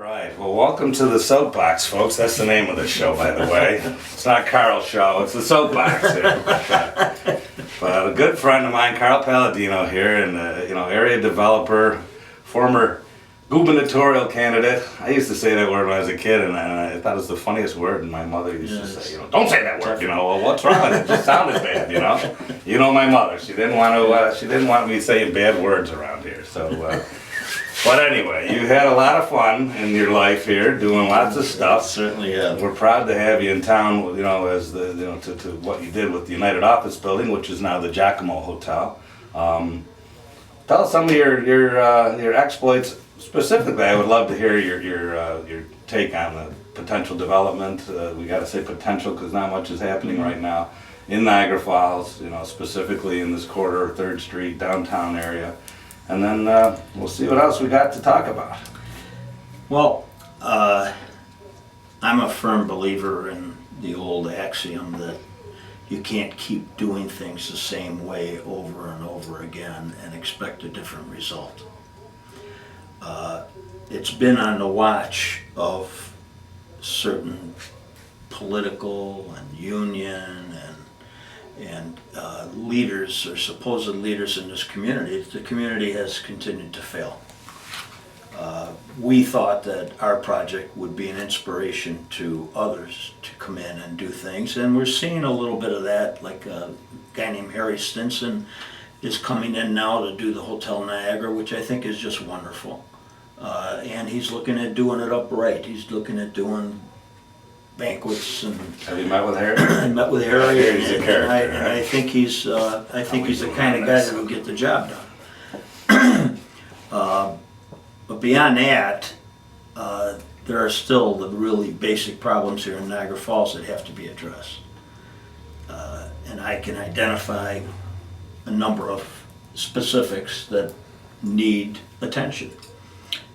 Right, well, welcome to the Soapbox, folks. That's the name of the show, by the way. It's not Carl's show, it's the Soapbox here. But a good friend of mine, Carl Paladino here, and area developer, former gubernatorial candidate. I used to say that word when I was a kid, and I thought it was the funniest word, and my mother used to say, don't say that word, well, what's wrong with it? It just sounded bad, You know my mother, she didn't want me saying bad words around here, so... But anyway, you had a lot of fun in your life here, doing lots of stuff. Certainly have. We're proud to have you in town, as the, to what you did with the United Office Building, which is now the Giacomo Hotel. Tell us some of your exploits specifically. I would love to hear your take on the potential development. We got to say potential because not much is happening right now in Niagara Falls. Specifically in this corridor, 3rd Street, downtown area. And then we'll see what else we got to talk about. Well, I'm a firm believer in the old axiom that you can't keep doing things the same way over and over again and expect a different result. It's been on the watch of certain political and union and leaders or supposed leaders in this community. The community has continued to fail. We thought that our project would be an inspiration to others to come in and do things, and we're seeing a little bit of that, like a guy named Harry Stinson is coming in now to do the Hotel Niagara, which I think is just wonderful. And he's looking at doing it upright. He's looking at doing banquets and. Have you met with Harry? I met with Harry, He's a character, and I think he's the kind of guy that will get the job done. But beyond that, there are still the really basic problems here in Niagara Falls that have to be addressed. And I can identify a number of specifics that need attention.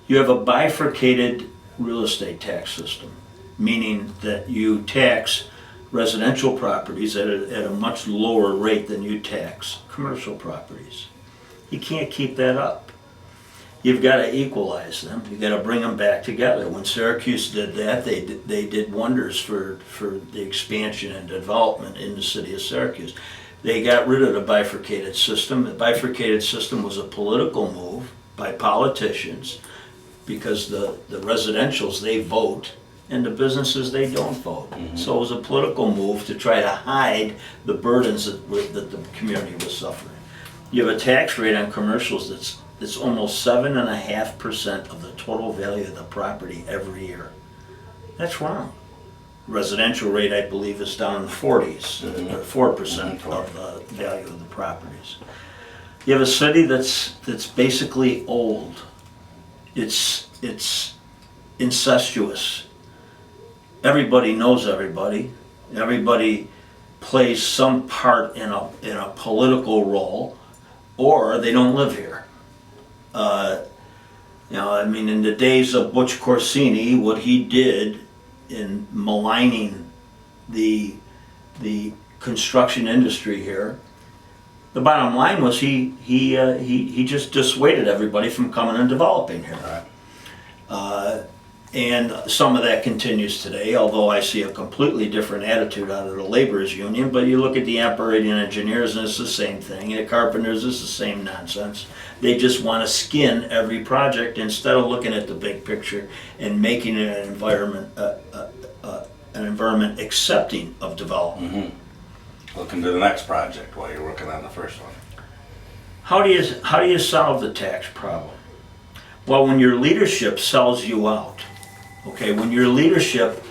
You have a bifurcated real estate tax system, meaning that you tax residential properties at a much lower rate than you tax commercial properties. You can't keep that up. You've got to equalize them. You've got to bring them back together. When Syracuse did that, they did wonders for the expansion and development in the city of Syracuse. They got rid of the bifurcated system. The bifurcated system was a political move by politicians because the residentials, they vote, and the businesses, they don't vote. Mm-hmm. So it was a political move to try to hide the burdens that the community was suffering. You have a tax rate on commercials that's almost 7.5% of the total value of the property every year. That's wrong. Residential rate, I believe, is down in the 40s, or 4% of the value of the properties. You have a city that's basically old. It's incestuous. Everybody knows everybody. Everybody plays some part in a political role, or they don't live here. In the days of Butch Corsini, what he did in maligning the construction industry here, the bottom line was he just dissuaded everybody from coming and developing here. And some of that continues today, although I see a completely different attitude out of the laborers union. But you look at the operating engineers and it's the same thing. And the carpenters, it's the same nonsense. They just want to skin every project instead of looking at the big picture and making it an environment accepting of development. Mm-hmm. Looking to the next project while you're working on the first one. How do you solve the tax problem? Well, when your leadership sells you out. Okay, when your leadership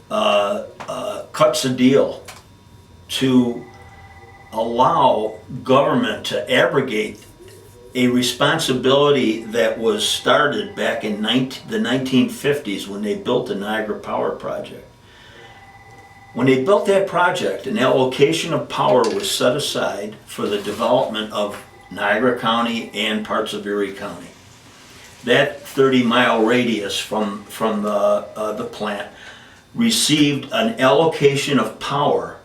cuts a deal to allow government to abrogate a responsibility that was started back in the 1950s when they built the Niagara Power Project. When they built that project, an allocation of power was set aside for the development of Niagara County and parts of Erie County. That 30-mile radius from the plant received an allocation of power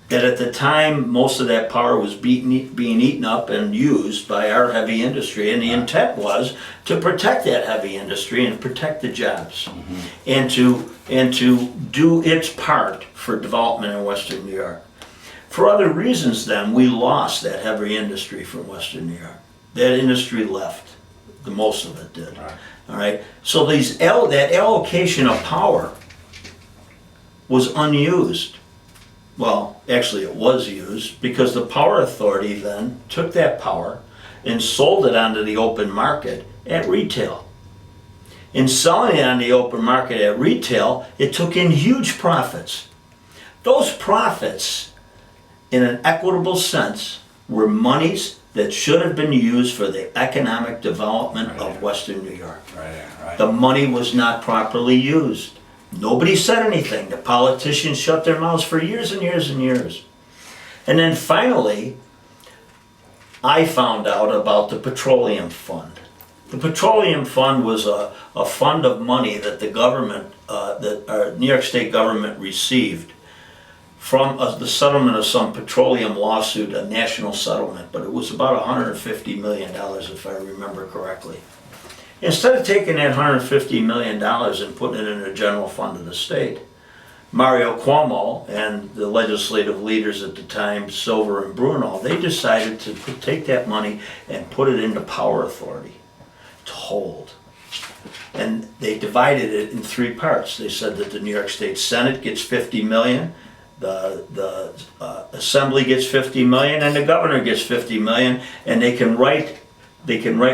that at the time, most of that power was being eaten up and used by our heavy industry, and the intent was to protect that heavy industry and protect the jobs, and to do its part for development in Western New York. For other reasons, then, we lost that heavy industry from Western New York. That industry left. The most of it did. Right. All right. So that allocation of power was unused. Well, actually it was used, because the Power Authority then took that power and sold it onto the open market at retail. In selling it on the open market at retail, it took in huge profits. Those profits, in an equitable sense, were monies that should have been used for the economic development of Western New York. Right. The money was not properly used. Nobody said anything. The politicians shut their mouths for years and years and years. And then finally, I found out about the Petroleum Fund. The Petroleum Fund was a fund of money that the government, that our New York State government received from the settlement of some petroleum lawsuit, a national settlement, but it was about $150 million if I remember correctly. Instead of taking that $150 million and putting it in a general fund of the state, Mario Cuomo and the legislative leaders at the time, Silver and Bruno, they decided to take that money and put it into Power Authority to hold. And they divided it in three parts. They said that the New York State Senate gets $50 million, the Assembly gets $50 million, and the governor gets $50 million, and they can write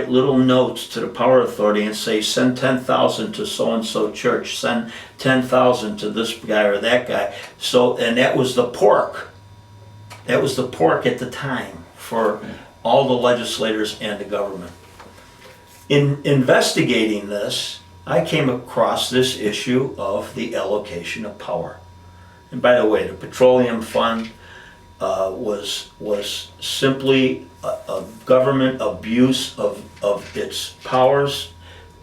little notes to the Power Authority and say, send 10,000 to so-and-so church, send 10,000 to this guy or that guy. So, and that was the pork. That was the pork at the time for all the legislators and the government. In investigating this, I came across this issue of the allocation of power. And by the way, the Petroleum Fund was simply a government abuse of its powers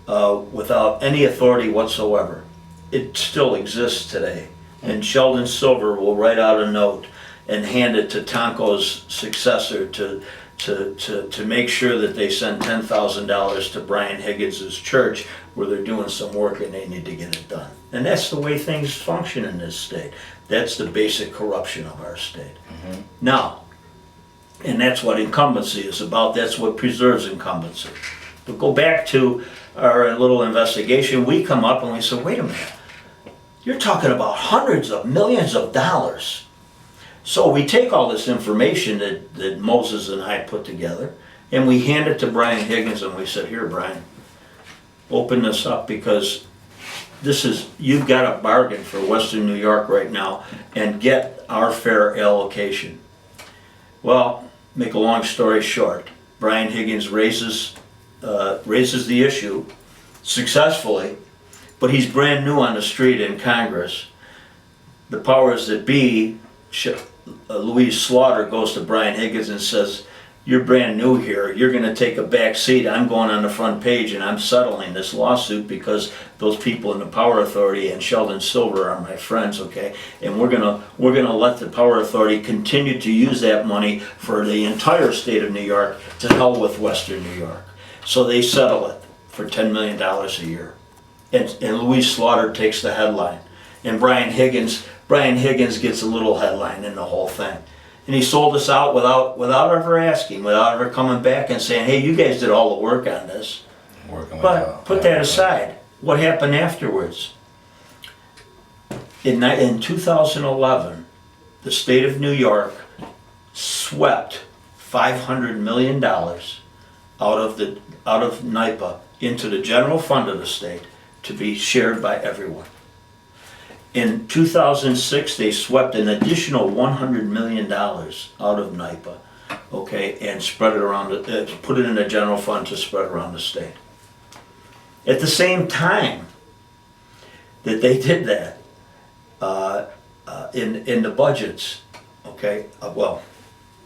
without any authority whatsoever. It still exists today. And Sheldon Silver will write out a note and hand it to Tonko's successor to make sure that they send $10,000 to Brian Higgins' church where they're doing some work and they need to get it done. And that's the way things function in this state. That's the basic corruption of our state. Now, and that's what incumbency is about. That's what preserves incumbency. But go back to our little investigation. We come up and we say, wait a minute, you're talking about hundreds of millions of dollars. So we take all this information that Moses and I put together and we hand it to Brian Higgins and we said, here, Brian, open this up, because you've got a bargain for Western New York right now, and get our fair allocation. Well, make a long story short, Brian Higgins raises the issue successfully, but he's brand new on the street in Congress. The powers that be, Louise Slaughter, goes to Brian Higgins and says, you're brand new here, you're going to take a back seat, I'm going on the front page and I'm settling this lawsuit because those people in the Power Authority and Sheldon Silver are my friends, okay? And we're gonna let the Power Authority continue to use that money for the entire state of New York, to hell with Western New York. So they settle it for $10 million a year. And Louise Slaughter takes the headline. And Brian Higgins gets a little headline in the whole thing. And he sold us out without ever asking, without ever coming back and saying, hey, you guys did all the work on this. But put that aside. What happened afterwards? In 2011, the state of New York swept $500 million out of NYPA into the general fund of the state to be shared by everyone. In 2006, they swept an additional $100 million out of NYPA, okay, and spread it around, put it in a general fund to spread around the state. At the same time that they did that, in the budgets, okay,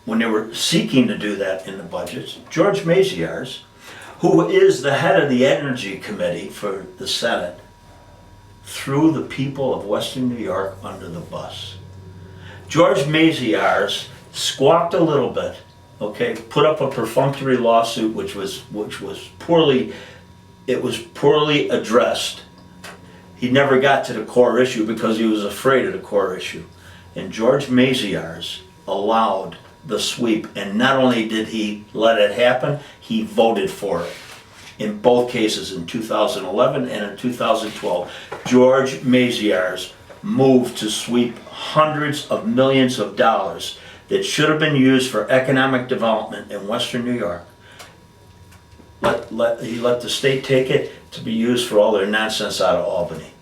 when they were seeking to do that in the budgets, George Maziarz, who is the head of the Energy Committee for the Senate, threw the people of Western New York under the bus. George Maziarz squawked a little bit, okay, put up a perfunctory lawsuit which was poorly addressed. He never got to the core issue because he was afraid of the core issue. And George Maziarz allowed the sweep, and not only did he let it happen, he voted for it. In both cases, in 2011 and in 2012, George Maziarz moved to sweep hundreds of millions of dollars that should have been used for economic development in Western New York. He let the state take it to be used for all their nonsense out of Albany.